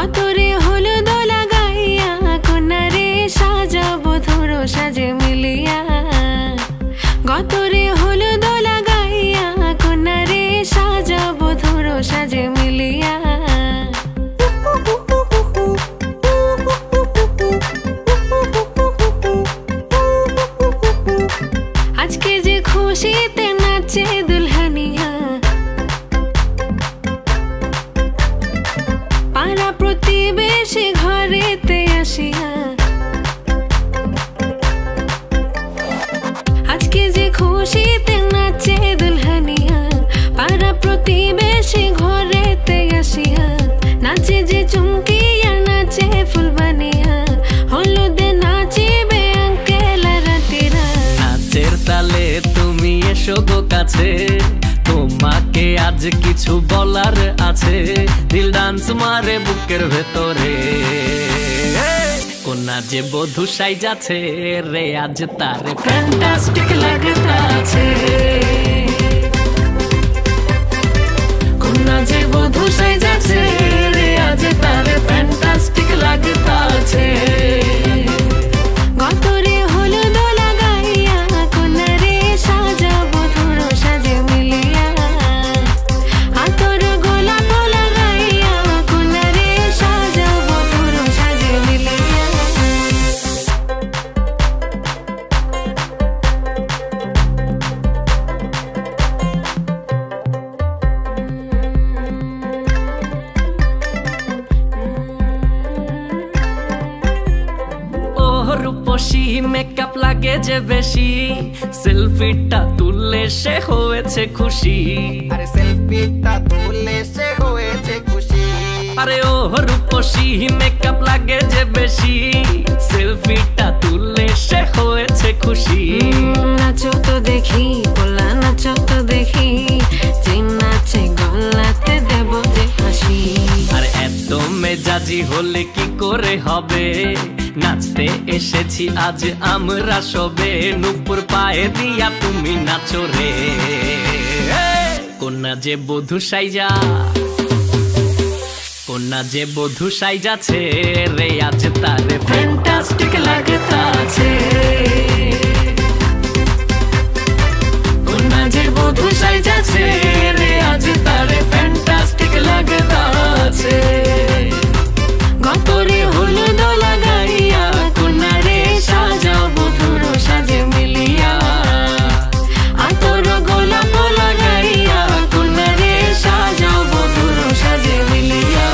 গতরে হলুদ লাগাইয়া কন্যারে সাজাবো ধরো সাজে মিলিয়া গতরে হলুদ লাগাইয়া কন্যারে সাজাবো ধরো সাজে মিলিয়া আজকে যে খুশিতে নাচে দুলহানিয়া পাড়া প্রতিবেশী ঘরেতে আসিয়া আজকে যে খুশিতে নাচে দুলহানিয়া পাড়া প্রতিবেশী ঘরেতে আসিয়া নাচে যে চুমকিয়া নাচে ফুলবানিয়া হলুদে নাচিবে আঙ্কেল রাতিরা নাচের তালে তুমি এসো গো কাছে তোমাকে আজ কিছু বলার আছে দিল ডান্স মারে বুকের ভেতরে কোনা যে বধূ সাইজাছে রে আজ তারে ফ্যান্টাস্টিক লাগতাছে কোনা যে বধূ সাইজাছে রে আজ তারে ফ্যান্টাস্টিক লাগতাছে গতরে হলুদ লাগাইয়া কন্যারে সাজাবো ধরো সাজে মিলিয়া আতর গোলাপ লাগাইয়া কন্যারে সাজাবো ধরো সাজে মিলিয়া রূপসী মেকআপ লাগে যে বেশি সেলফিটা তুললে সে হয়েছে খুশি আরে সেলফিটা তুললে সে হয়েছে খুশি আরে ও রূপসী মেকআপ লাগে যে বেশি সেলফিটা তুললে সে হয়েছে খুশি নাচো তো দেখি বলা নাচো তো দেখি যে নাচে গলাতে দেব যে হাসি আর এত মেজাজি হলে কি করে হবে নাচতে এসেছি আজ আমরা সবে নুপুর পায়ে দিয়া তুমি নাচো রে কোনা যে বধূ সাইজা কোনা যে বধূ সাইজাছে রে আজ তারে ফ্যান্টাস্টিক লাগতাছে কোনা যে বধূ সাইজাছে রে আজ তারে ফ্যান্টাস্টিক লাগতাছে গতরে হলুদ লাগাইয়া কন্যারে সাজাবো ধরো সাজে মিলিয়া আতর গোলাপ লাগাইয়া কন্যারে সাজাবো ধরো সাজে মিলিয়া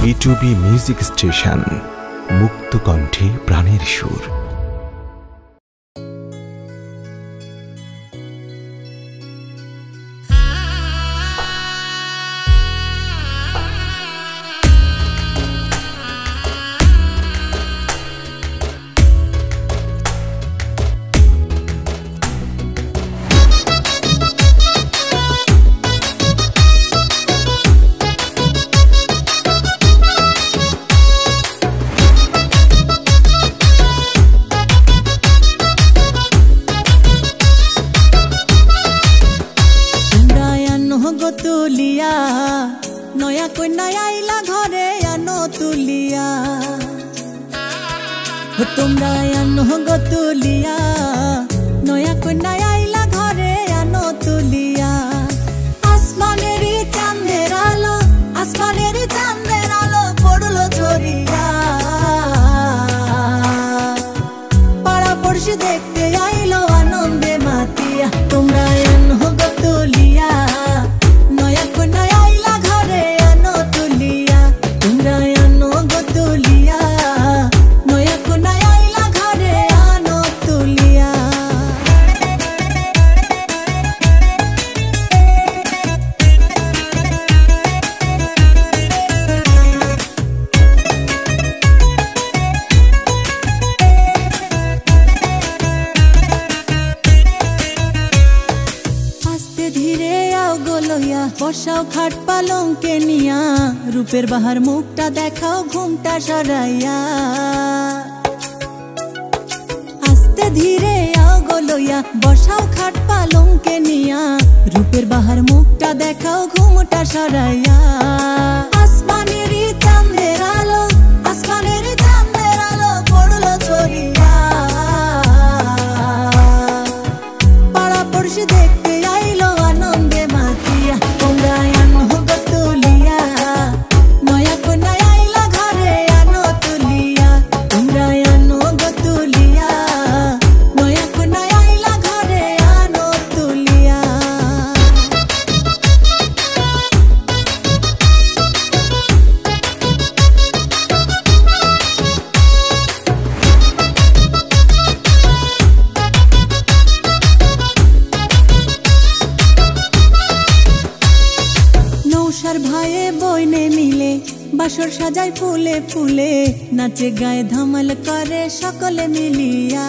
B2B মিউজিক স্টেশন, মুক্ত কণ্ঠে প্রাণের সুর। নয়া কন্যা আইলা ঘরে আনো তুলিয়া, তোমরা আনো গো তুলিয়া, নয়া কন্যা আইলা ঘরে আনো তুলিয়া। আসমানের চাঁদের আলো, আসমানের চাঁদের আলো পড়লো ঝরিয়া, পাড়া পড়শি দেখতে আইলো আনন্দে মাতিয়া। তোমরা আনো গো তুলিয়া, নয়া কন্যা আইলা ঘরে আনো তুলিয়া, তোমরা আনো গো তুলিয়া, নয়া কন্যা আইলা ঘরে আনো তুলিয়া। আস্তে ধীরে আও গোলইয়া, বসাও খাট পালঙ্কে নিয়া, রূপের বাহার মুখটা দেখাও ঘুমটা সরাইয়া। আস্তে ধীরে আও গোলইয়া, বসাও খাট পালঙ্কে নিয়া, রূপের বাহার মুখটা দেখাও ঘুমটা সরাইয়া। আসমানের চাঁদের আলো, আসমানের চাঁদের আলো পড়লো ঝরিয়া, পাড়া পড়শি দেখতে আইলো আনন্দে মাতিয়া। তোমরা আনো গো তুলিয়া, নয়া কন্যা আইলা ঘরে আনো তুলিয়া, তোমরা আনো গো তুলিয়া, নয়া কন্যা আইলা ঘরে আনো তুলিয়া। নৌসার ভাইয়ে বইনে মিলে বাসর সাজায় ফুলে ফুলে, নাচে গায়ে ধমাল করে সকলে মিলিয়া।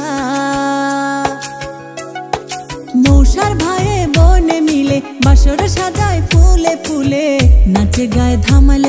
নৌসার ভাইয়ে বইনে মিলে বাসর সাজায় ফুলে ফুলে, নাচে গায়ে ধমাল